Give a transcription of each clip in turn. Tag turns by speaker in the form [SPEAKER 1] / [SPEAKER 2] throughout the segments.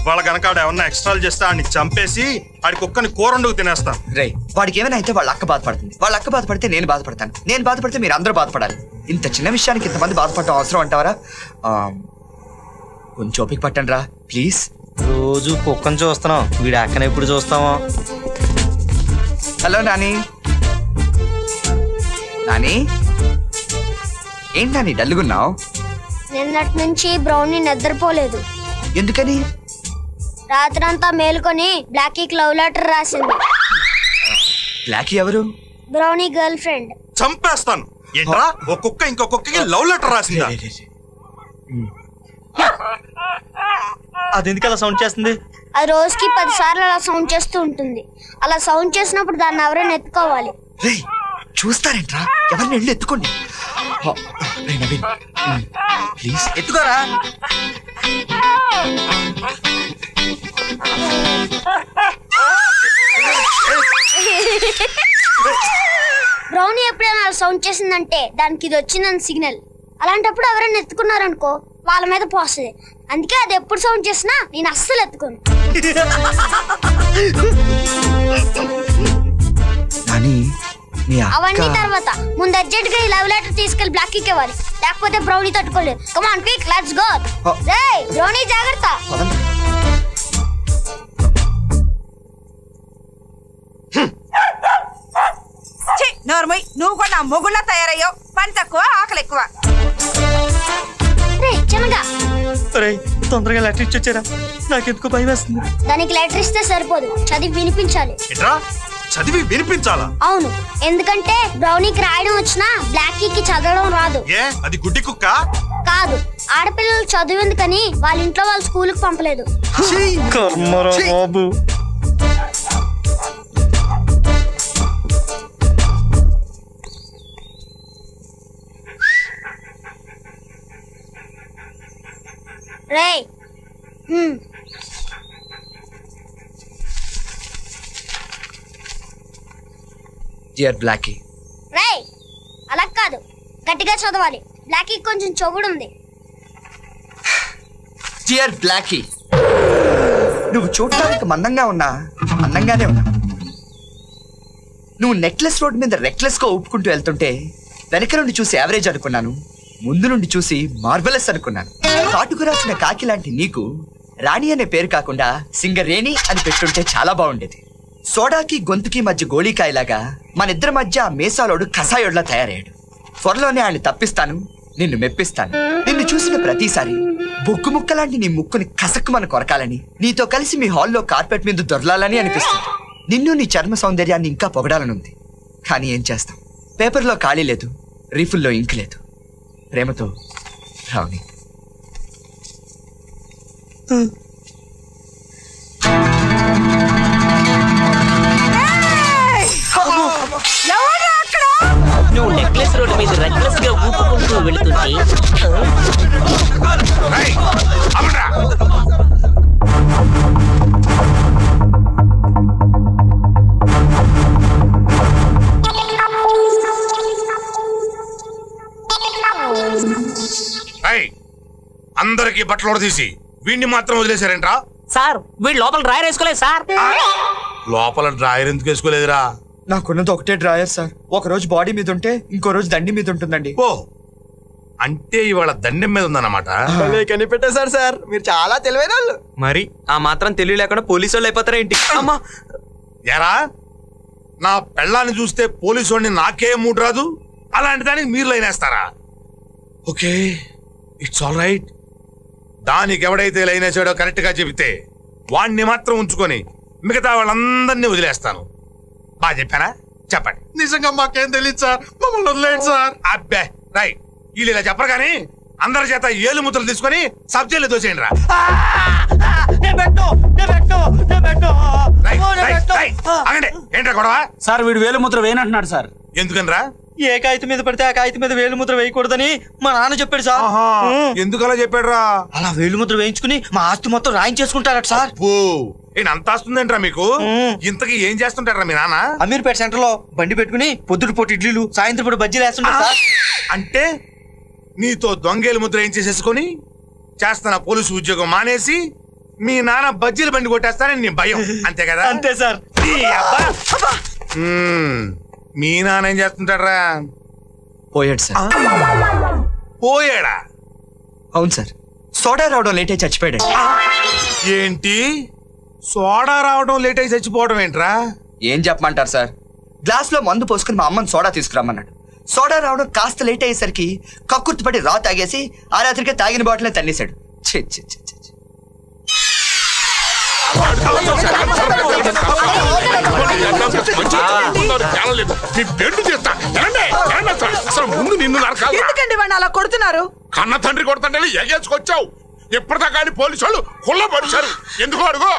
[SPEAKER 1] ఇవాళ కనుక ఆడు ఏమన్నా ఎక్స్ట్రాలు చేస్తే ఆడిని చంపేసి ఆడి కుక్కని కూరండుకు తినేస్తాను.
[SPEAKER 2] రే వాడికి ఏమైనా అయితే వాళ్ళ అక్క బాధపడుతుంది, వాళ్ళ అక్క బాధపడితే నేను బాధపడతాను, నేను బాధపడితే మీరు అందరూ బాధపడాలి. ఇంత చిన్న విషయానికి ఇంతమంది బాధపడటం అవసరం అంటావరా? కొంచెం ఓపిక పట్టండి రా ప్లీజ్.
[SPEAKER 3] రోజు కుక్కను చూస్తున్నాం, వీడి అక్కన ఎప్పుడు చూస్తామో.
[SPEAKER 2] హలో నాని. నాని ఏంటి నాని డల్లుగున్నావు?
[SPEAKER 4] నిన్నటి నుంచి బ్రౌనీ నిద్రపోలేదు.
[SPEAKER 2] ఎందుకని?
[SPEAKER 4] రాత్రంతా మేలుకొని బ్లాకీకి లవ్ లెటర్ రాసింది.
[SPEAKER 2] బ్లాకీ ఎవరు?
[SPEAKER 4] Brownie girl friend.
[SPEAKER 1] చంపేస్తాను. ఏంట్రా ఒక కుక్క ఇంకో కుక్కకి లవ్ లెటర్ రాసిందా?
[SPEAKER 3] అది ఎందుకు అలా సౌండ్ చేస్తుంది?
[SPEAKER 4] అది రోజుకి 10 సార్లు అలా సౌండ్ చేస్తూ ఉంటుంది. అలా సౌండ్ చేసినప్పుడు దాన్ని ఎవరైనా ఎత్తుకోవాలి.
[SPEAKER 2] చూస్తారేంట్రా, ఎవరిని వెళ్ళి ఎత్తుకోండి. నవీన్ ప్లీజ్
[SPEAKER 3] ఎత్తుకోరా.
[SPEAKER 4] బ్రౌనీ ఎప్పుడైనా సౌండ్ చేసిందంటే దానికి ఇది వచ్చిందని సిగ్నల్. అలాంటప్పుడు ఎవరైనా ఎత్తుకున్నారనుకో వాళ్ళ మీద పోస్తుంది. అందుకే అది ఎప్పుడు సౌండ్ చేసినా నేను అస్సలు ఎత్తుకోను. అవన్నీ తర్వాత ముందు అర్జెంట్ గా ఈ లవ్ లెటర్ తీసుకెళ్లి బ్లాకీకి ఇవ్వాలి, లేకపోతే బ్రౌనీ తట్టుకోలేదు. Come on quick let's go. రేయ్ బ్రౌనీ జాగ్రత్త.
[SPEAKER 5] నోర్మై నువ్వు కూడా నా మొగుళ్ళ తయారయ్యో. పని తక్కువ ఆకలి ఎక్కువ.
[SPEAKER 3] తొందరగా లెటర్ ఇచ్చొచ్చారా, నాకెందుకు భయం వేస్తుంది.
[SPEAKER 4] దానికి లెటర్ ఇస్తే సరిపోదు, చదివి వినిపించాలి.
[SPEAKER 1] చదివి వినిపించాలా?
[SPEAKER 4] అవును, ఎందుకంటే బ్రౌనీకి రాయడం వచ్చినా బ్లాకీకి చదవడం రాదు.
[SPEAKER 1] అది గుడ్డి కుక్క
[SPEAKER 4] కాదు, ఆడపిల్లలు చదివేందుకని వాళ్ళ ఇంట్లో వాళ్ళ స్కూల్కి పంపలేదు. రేయ్
[SPEAKER 2] డియర్ బ్లాకీ.
[SPEAKER 4] రేయ్ అలా కాదు, గట్టిగా చదవాలి. బ్లాకీ కొంచెం చెవుడుంది.
[SPEAKER 2] డియర్ బ్లాకీ, నువ్వు చూడటానికి మందంగా ఉన్నా అందంగానే ఉన్నా. నువ్వు నెక్లెస్ రోడ్ మీద రెక్లెస్ గా ఊపుకుంటూ వెళ్తుంటే వెనక నుండి చూసి యావరేజ్ అనుకున్నాను, ముందు నుండి చూసి మార్వెలస్ అనుకున్నాను. కాటుకు రాసిన కాకి లాంటి నీకు రాణి అనే పేరు కాకుండా సింగరేణి అని పెట్టుంటే చాలా బాగుండేది. సోడాకి గొంతుకి మధ్య గోళీకాయలాగా మనిద్దరి మధ్య మేసాలోడు కసాయోడ్లా తయారయ్యాడు. త్వరలోనే ఆయన తప్పిస్తాను, నిన్ను మెప్పిస్తాను. నిన్ను చూసిన ప్రతిసారి బొగ్గు ముక్కలాంటి నీ ముక్కుని కసక్కుమని కొరకాలని, నీతో కలిసి మీ హాల్లో కార్పెట్ మీద దొరలాలని అనిపిస్తుంది. నిన్ను నీ చర్మ సౌందర్యాన్ని ఇంకా పొగడాలనుంది. కానీ ఏం చేస్తాం, పేపర్లో ఖాళీ లేదు, రీఫుల్లో ఇంక్ లేదు. ప్రేమతో రావుని.
[SPEAKER 6] నువ్వు నెక్లెస్ రోడ్ మీద రెక్లెస్ గా ఊపుకుంటూ వెళుతుంటే
[SPEAKER 7] అందరికి బట్టలు తీసి వీడిని మాత్రం వదిలేశారంట్రా?
[SPEAKER 6] సార్ వీడు లోపల డ్రాయర్ వేసుకోలేదు సార్.
[SPEAKER 7] లోపల డ్రాయర్ ఎందుకు వేసుకోలేదురా?
[SPEAKER 2] నాకున్నది ఒకటే డ్రాయర్ సార్. ఒక రోజు బాడీ మీద ఉంటే ఇంకో రోజు దండి మీద ఉంటుందండి.
[SPEAKER 7] ఓ అంటే ఇవాళ దండం మీద ఉందన్నమాట.
[SPEAKER 3] కనిపెట్టేశారు సార్, మీరు చాలా తెలివైన వాళ్ళు. మరి ఆ మాత్రం తెలివి లేకుండా పోలీసు వాళ్ళు అయిపోతారా ఏంటి? అమ్మా
[SPEAKER 7] ఎరా, నా పెళ్ళాన్ని చూస్తే పోలీసు వాడిని నాకే మూడు రాదు, అలాంటి దానికి మీరు లైనేస్తారా? Okay it's all right. దానికి ఎవడైతే లైన్ వేసాడో కరెక్ట్ గా చెబితే వాణ్ణి మాత్రం ఉంచుకొని మిగతా వాళ్ళందరినీ వదిలేస్తాను. బాగా చెప్పానా? చెప్పండి.
[SPEAKER 1] నిజంగా మాకేం తెలియదు సార్, మమ్మల్ని వదిలేండి సార్.
[SPEAKER 7] అబ్బే రైట్, వీళ్ళు ఇలా చెప్పరు కానీ అందరి చేత ఏలు ముద్రలు తీసుకొని సబ్జెక్టులు దోచేయండి రా. ఏంట్రా గొడవ?
[SPEAKER 8] సార్ వీడు వేలు ముద్ర వేయనంటున్నాడు సార్.
[SPEAKER 7] ఎందుకనరా?
[SPEAKER 3] ఏ కాగితం మీద పడితే ఆ కాగితం మీద వేలు ముద్ర వేయకూడదని మా నాన్న చెప్పాడు సార్.
[SPEAKER 7] ఎందుకు అలా చెప్పాడు రా?
[SPEAKER 3] అలా వేలు ముద్ర వేయించుకుని మా ఆస్తి మొత్తం రాయించేసుకుంటారట సార్.
[SPEAKER 7] అంత ఆస్తుందేంట్రా మీకు? ఇంతకీ ఏం చేస్తుంటారా మీ నాన్న?
[SPEAKER 3] అమీర్పేట సెంటర్ లో బండి పెట్టుకుని పొద్దుటి పూట ఇడ్లీలు, సాయంత్రం పూట బజ్జీలు వేస్తుంటారు సార్.
[SPEAKER 7] అంటే నీతో దొంగేలు ముద్ర ఏం చేసేసుకొని చేస్తున్న పోలీసు ఉద్యోగం మానేసి మీ నాన్న బజ్జీలు బండి కొట్టేస్తానని నీ భయం అంతే కదా?
[SPEAKER 8] అంతే సార్.
[SPEAKER 7] మీ నాన్న ఏం చేస్తుంటారా?
[SPEAKER 2] పోయాడు సార్.
[SPEAKER 7] పోయాడా?
[SPEAKER 2] అవును సార్, సోడా రావడం లేట్ అయి చచ్చిపోయాడు.
[SPEAKER 7] ఏంటి సోడా రావడం లేట్ అయి చచ్చిపోవడం ఏంట్రా?
[SPEAKER 2] ఏం చెప్పమంటారు సార్, గ్లాస్ లో మందు పోసుకుని మా అమ్మని సోడా తీసుకురమ్మన్నాడు. సోడా రావడం కాస్త లేట్ అయ్యేసరికి కక్కుర్తిపడి రా తాగేసి ఆ రాత్రికే తాగిన బాటిల్ తన్నేశాడు. ఛీ, ఛీ, ఛీ, ఛీ, ఛీ.
[SPEAKER 7] ముందు నిన్ను
[SPEAKER 5] ఎందుకండి వాడిని అలా కొడుతున్నారు?
[SPEAKER 7] కన్న తండ్రి కొడుతుంటే ఎగేసుకొచ్చావు. ఎప్పటిదాకా పోలీసు వాళ్ళు కుళ్ళ పడిచారు. ఎందుకు అడుగు?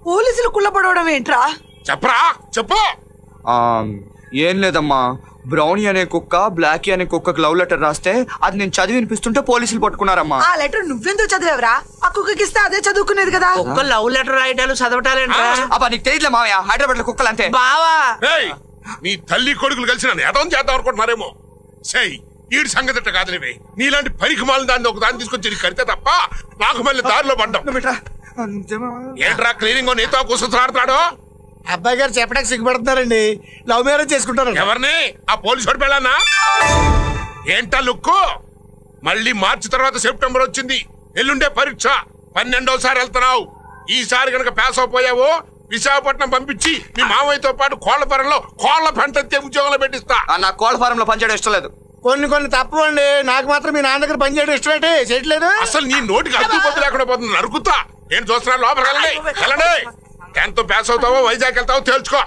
[SPEAKER 5] పోలీసులు కుళ్ళపడవడం ఏంట్రా?
[SPEAKER 7] చెప్పరా చెప్పు.
[SPEAKER 2] ఏం లేదమ్మా, బ్రౌనీ అనే కుక్క బ్లాకీ అనే కుక్కకు లవ్ లెటర్ రాస్తే అది నేను చదివి వినిపిస్తుంటే పోలీసులు పట్టుకున్నారమ్మా.
[SPEAKER 5] ఆ లెటర్ నువ్వెందుకు చదివావురా? ఆ కుక్కకి ఇస్తే అదే చదువుకునేది కదా.
[SPEAKER 6] ఒక్క లవ్ లెటర్ రాయటాలు చదవటాలేంట్రా?
[SPEAKER 2] అబ్బా నీకు తెలియదులే మావయ్య, హైదరాబాద్ లో కుక్కలు అంతే.
[SPEAKER 6] బావా
[SPEAKER 7] నీ తల్లి కొడుకులు కలిసి నన్ను ఎదవం చేద్దాం అనుకుంటున్నారేమో. సై ఈడి సంగతి కాదు. నీవే నీలాంటి పరికి మాలిన దాన్ని ఒక దాన్ని తీసుకొచ్చి నీకు కడితే తప్ప నాకు మళ్ళీ దారిలో పడ్డాం. ఏంట్రా క్లీనింగ్ నీతో కూర్చొని
[SPEAKER 8] అబ్బాయి గారు చెప్పడానికి సిగ్గుపడుతున్నారండి. లవ్ మ్యారేజ్ చేసుకుంటారు.
[SPEAKER 7] ఎవరిని? ఆ పోలీసు వాడి పెళ్ళానా? ఏంటా లుక్కు? మళ్ళీ మార్చి తర్వాత సెప్టెంబర్ వచ్చింది. ఎల్లుండే పరీక్ష. 12వ వెళ్తున్నావు. ఈసారి కనుక పాస్ అయిపోయావో విశాఖపట్నం పంపించి మీ మామయ్యతో పాటు కోళ్ల ఫారంలో కోళ్ల పెంటెత్తే ఉద్యోగంలో పెట్టిస్తా.
[SPEAKER 2] నా కోళ్ల ఫారంలో పనిచేయడం ఇష్టం లేదు.
[SPEAKER 8] కొన్ని తప్పండి. నాకు మాత్రం మీ నాన్న దగ్గర పని చేయడం ఇష్టమేంటి? చేయట్లేదు.
[SPEAKER 7] అసలు నీ నోటికి అడ్డుపొత్తు లేకుండా పోతుంది. నరుకుతా. నేను చూస్తున్నాను. లోపలికి వెళ్ళండి వెళ్ళండి. 10th pass అవుతావో Vizag వెళ్తావో తేల్చుకో.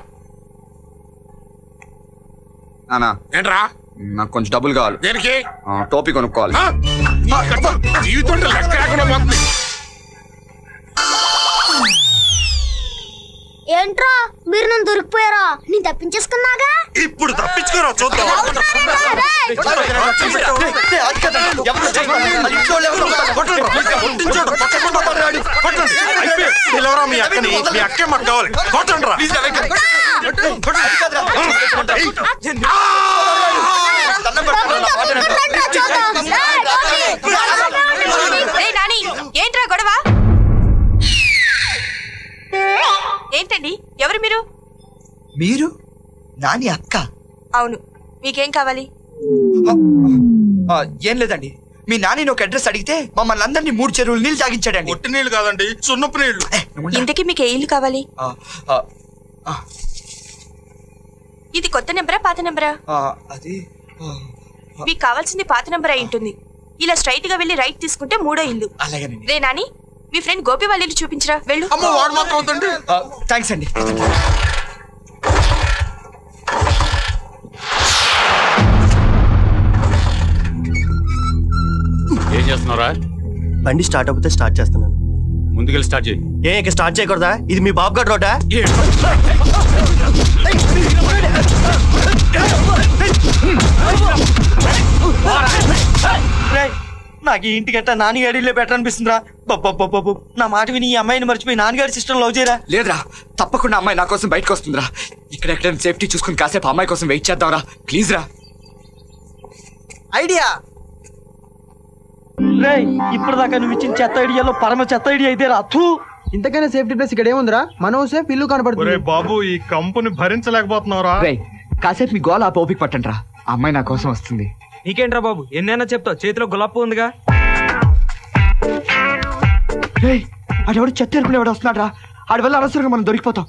[SPEAKER 2] అన్నా
[SPEAKER 7] ఏంట్రా?
[SPEAKER 2] నాకు కొంచెం డబ్బులు కావాలి.
[SPEAKER 7] దేనికి?
[SPEAKER 2] టోపీ కొనుక్కోవాలి.
[SPEAKER 7] జీవితం లెక్క లేకుండా పోతుంది.
[SPEAKER 4] ఏంట్రా మీరు నన్ను దొరికిపోయారా? నేను తప్పించేసుకున్నాగా.
[SPEAKER 1] ఇప్పుడు తప్పించుకోరా చూద్దాం. పిలవరా మీ అక్కని. మీ అక్కే మాకు కావాలి. కొట్టండి రా.
[SPEAKER 5] ఏంట్రా గొడవ? ఏంటండి ఎవరు మీరు?
[SPEAKER 2] మీరు నాని అక్క?
[SPEAKER 5] అవును, మీకేం కావాలి?
[SPEAKER 2] ఏం లేదండి, మీ నాని ఒక అడ్రస్ అడిగితే మమ్మల్ని అందరినీ 3 చెరువులు నీళ్ళు తాగించాడండి.
[SPEAKER 1] ఒట్టి నీళ్ళు కాదండి, సున్నపు నీళ్లు.
[SPEAKER 5] ఇంతకీ మీకు ఏ ఇల్లు కావాలి? ఇది కొత్త నెంబరా పాత నెంబరా?
[SPEAKER 2] అది
[SPEAKER 5] మీకు కావాల్సింది పాత నెంబర్ అయి ఉంటుంది. ఇలా స్ట్రైట్ గా వెళ్ళి రైట్ తీసుకుంటే 3వ ఇల్లు.
[SPEAKER 2] అలాగేనండి.
[SPEAKER 5] రే నాని, మీ ఫ్రెండ్ గోపి వాళ్ళ ఇల్లు చూపించరా. వెళ్ళు.
[SPEAKER 1] అమ్మ వాడు మాత్రం అవుతుంది.
[SPEAKER 2] థ్యాంక్స్ అండి.
[SPEAKER 9] ఏం చేస్తున్నారా?
[SPEAKER 8] బండి స్టార్ట్ అవుతే స్టార్ట్ చేస్తున్నాను.
[SPEAKER 9] ముందుకెళ్ళి స్టార్ట్ చేయి.
[SPEAKER 8] ఇక స్టార్ట్ చేయకూడదా? ఇది మీ బాబు గారు రోడ్డా? నాకు ఈ ఇంటికట్టా నాన్నగారి ఇల్లే బెటర్ అనిపిస్తుందిరా. నా మాట విని ఈ అమ్మాయిని మర్చిపోయి నాన్నగారి సిస్టమ్ లవ్ చేయరా?
[SPEAKER 2] లేదురా, తప్పకుండా అమ్మాయి నా కోసం బయటకు వస్తుందిరా. ఇక్కడెక్కడ సేఫ్టీ చూసుకుని కాసేపు అమ్మాయి కోసం వెయిట్ చేద్దాంరా. ప్లీజ్ రా.
[SPEAKER 8] ఐడియా ఇప్పుడు దాకా నువ్వు ఇచ్చిన చెత్త ఐడియాలో పరమ చెత్త ఐడియా అయితే రాదు. ఇంతకైనా సేఫ్టీ ప్లేస్ ఇక్కడ ఏముందిరా? మనం సేఫ్ ఇల్లు కనపడుతుంది.
[SPEAKER 1] బాబు ఈ కంపెనీ భరించలేకపోతున్నావురా.
[SPEAKER 2] కాసేపు మీ గోల ఓపిక పట్టండి రా. అమ్మాయి నా కోసం వస్తుంది.
[SPEAKER 3] నీకేంట్రా బాబు, ఎన్నైనా చెప్తావు. చేతిలో గులాబ్ ఉందిగా.
[SPEAKER 2] ఆడెవడు చెత్త ఎరుకునేవాడు వస్తున్నాడు రా. ఆడి వల్ల అనవసరంగా మనం దొరికిపోతాం.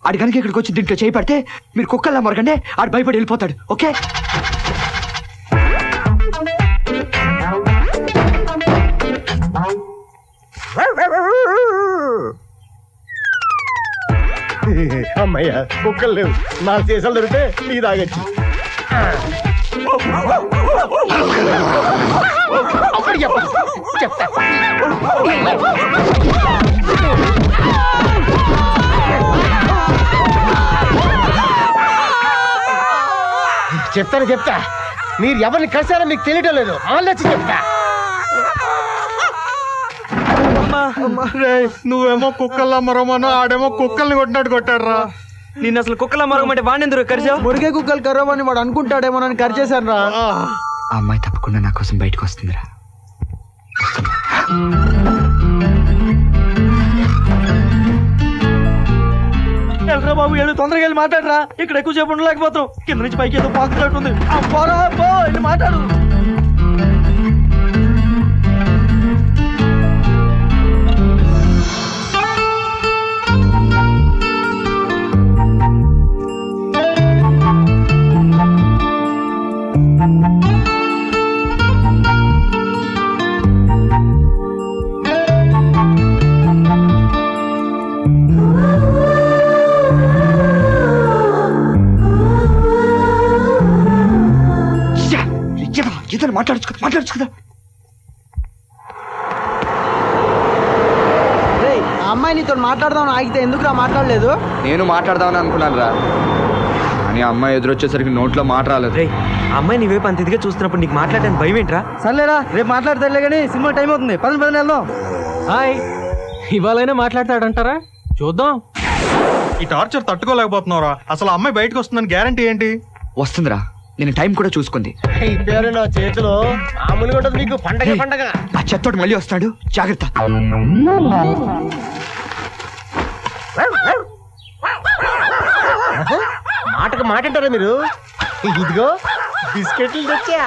[SPEAKER 2] ఆడి కనుక ఇక్కడికి వచ్చి దీంట్లో చేయి పడితే మీరు కుక్కల్లా మరకండి. ఆడు భయపడి వెళ్ళిపోతాడు. ఓకే?
[SPEAKER 8] అమ్మయ్యా, కుక్కలు లేవు. 4 సీసాలు దొరికితే నీ తాగొచ్చు. అప్పుడు చెప్తా. చెప్తా. మీరు ఎవరిని కలిసారో మీకు తెలియడం లేదు. ఆలోచి చెప్తా.
[SPEAKER 1] నువ్వేమో కుక్కల్లా మరమను, ఆడేమో కుక్కల్ని కొట్టినట్టు కొట్టాడు రా.
[SPEAKER 3] నిన్ను అసలు కుక్కలా మరగమంటే వాడిని ఎందుకు కరిచావు?
[SPEAKER 8] మురిగే కుక్కలు కర్రవని వాడు అనుకుంటాడేమోనని కరిచేశాను రా.
[SPEAKER 2] ఆ అమ్మాయి తప్పకుండా నా కోసం బయటకు వస్తుందిరా.
[SPEAKER 8] వెళ్ళరా బాబు వెళ్ళు, తొందరగా వెళ్ళి మాట్లాడరా. ఇక్కడ ఎక్కువసేపు ఉండలేకపోతాం. కింద నుంచి పైకి ఏదో పాకుతున్నట్టుంది. పోరా పో, వెళ్ళి మాట్లాడు.
[SPEAKER 2] మాట్లాడచ్చు కదా.
[SPEAKER 8] అమ్మాయి నీతో మాట్లాడదామని ఆగితే ఎందుకు మాట్లాడలేదు?
[SPEAKER 2] నేను మాట్లాడదామని అనుకున్నాను రా, కానీ అమ్మాయి ఎదురొచ్చేసరికి నోట్లో మాట రాలేదు.
[SPEAKER 3] రే అమ్మాయి నీ వైపు అంత ఇదిగా చూస్తున్నప్పుడు నీకు మాట్లాడడానికి భయం ఏంట్రా?
[SPEAKER 8] సర్లేరా, రేపు మాట్లాడతారులే కానీ సినిమా టైం అవుతుంది. పదని వెళ్దాం.
[SPEAKER 10] హాయ్, ఇవాళైనా మాట్లాడతాడంటారా? చూద్దాం.
[SPEAKER 1] ఈ టార్చర్ తట్టుకోలేకపోతున్నావురా. అసలు అమ్మాయి బయటకు వస్తుందని గ్యారంటీ ఏంటి?
[SPEAKER 2] వస్తుందిరా, నేను టైం కూడా చూసుకుంది.
[SPEAKER 10] నా చేతిలో మామూలుగా ఉంటుంది నీకు. పండగ పండగ.
[SPEAKER 2] ఆ చెత్తోడు మళ్ళీ వస్తాడు, జాగ్రత్త.
[SPEAKER 10] మాటకు మాట అంటారా మీరు? ఇదిగో బిస్కెట్లు తెచ్చా.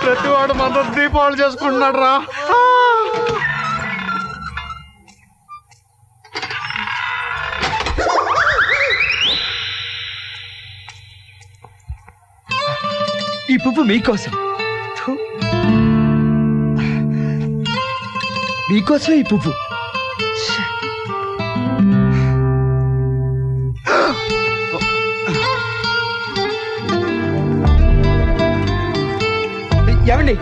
[SPEAKER 1] ప్రతివాడు మన దీపావళి చేసుకుంటున్నాడు రా.
[SPEAKER 2] ఈ పువ్వు మీకోసం, మీకోసమే ఈ పువ్వు. ఏమండి,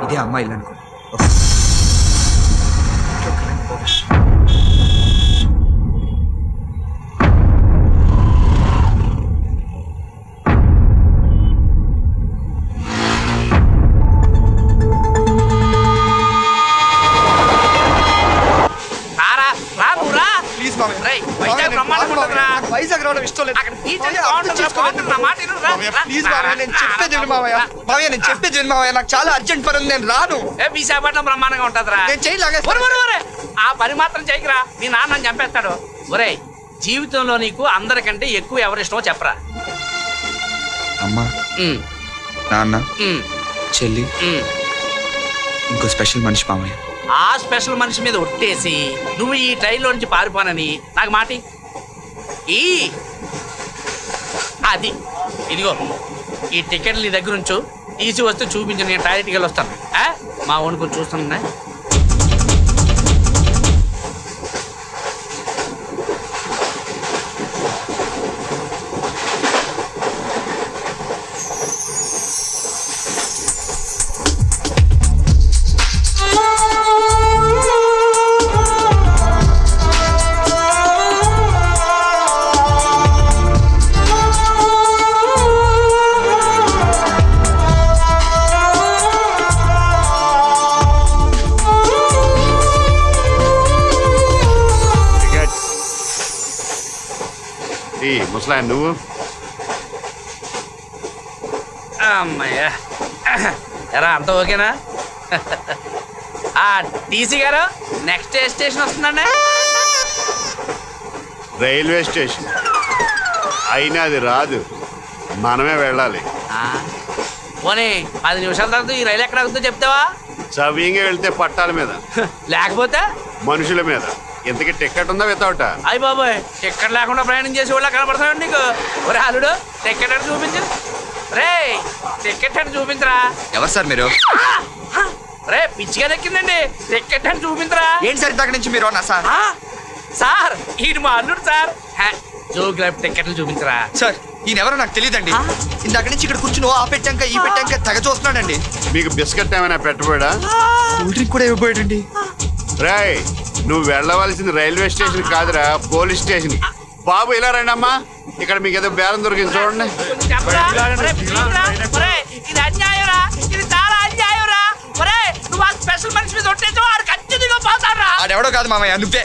[SPEAKER 2] ఇదే అమ్మాయిలు అనుకో. వైజాగ్ రావడం ఇష్టం లేదు. నేను చెప్పేది మావయ్య, నాకు చాలా అర్జెంట్ పని ఉంది, నేను రాను.
[SPEAKER 11] విశాఖపట్నం బ్రహ్మాండంగా ఉంటదిరా.
[SPEAKER 2] నేను చేయలాగా
[SPEAKER 11] ఆ పని మాత్రం చేయకురా, మీ నాన్న చంపేస్తాడు. ఒరే, జీవితంలో నీకు అందరికంటే ఎక్కువ ఎవరిష్టమో చెప్పరా?
[SPEAKER 2] అమ్మా, నాన్న, చెల్లి, ఇంకో స్పెషల్ మనిషి మామయ్య.
[SPEAKER 11] ఆ స్పెషల్ మనిషి మీద ఒట్టేసి నువ్వు ఈ ట్రైన్లో నుంచి పారిపోనని నాకు మాటి ఈ అది ఇదిగో ఈ టికెట్లు నీ దగ్గర ఉంచు, తీసి వస్తే చూపించు, నేను టాయిలెట్కి వెళ్ళి వస్తాను. మా ఓన్ కొంచెం చూస్తున్నా.
[SPEAKER 9] ముసలాయన నువ్వు?
[SPEAKER 11] అమ్మయ్యా, ఎరా అంత ఓకేనా? టీసీ గారు, నెక్స్ట్ ఏ స్టేషన్ వస్తుందండి?
[SPEAKER 9] Railway station. అయినా అది రాదు, మనమే వెళ్ళాలి.
[SPEAKER 11] పోనీ 10 నిమిషాల తర్వాత ఈ రైలు ఎక్కడ అవుతుందో చెప్తావా?
[SPEAKER 9] సవ్యంగా వెళ్తే పట్టాల మీద,
[SPEAKER 11] లేకపోతే
[SPEAKER 9] మనుషుల మీద. ఇంతకీ టికెట్ ఉందా వితౌట్?
[SPEAKER 11] అయ్యి బాబోయ్, టికెట్ లేకుండా ప్రయాణం చేసి వాళ్ళ కనపడతాడు నీకు. ఒరే అల్లుడు, టికెట్ చూపించు. రే టికెట్ అని చూపించరా.
[SPEAKER 2] ఎవరు సార్ మీరు?
[SPEAKER 11] రే పిచ్చిగా దక్కిందండి, టికెట్ అని చూపించరా.
[SPEAKER 2] ఏంటి సార్ ఇంతకు నుంచి మీరు అన్నా సార్?
[SPEAKER 11] సార్ ఈయన మా అల్లుడు సార్. జోగ్రాఫ్ టికెట్లు చూపించరా.
[SPEAKER 2] సార్ ఈయన ఎవరో నాకు తెలియదండి. ఇందాక నుంచి ఇక్కడ కూర్చుని ఆ పెట్టాక ఈ పెట్టాక తెగ చూస్తున్నాడండి.
[SPEAKER 9] మీకు బిస్కెట్ ఏమైనా పెట్టబోయా?
[SPEAKER 2] కూల్ డ్రింక్ కూడా ఇవ్వబోయాడండి.
[SPEAKER 9] రాయ్ నువ్వు వెళ్ళవలసింది రైల్వే స్టేషన్ కాదురా, పోలీస్ స్టేషన్. బాబు ఇలా రండి అమ్మా, ఇక్కడ మీకు ఏదో బేరం దొరికింది చూడండి.
[SPEAKER 11] ఇది అన్యాయరా, ఇది చాలా అన్యాయరా. నువ్వు ఆ స్పెషల్ మనిషి మీద ఒట్టేసి వాడు ఖచ్చితంగా పోతారా.
[SPEAKER 2] ఆడెవడో కాదు మామయ్య, నువ్వే.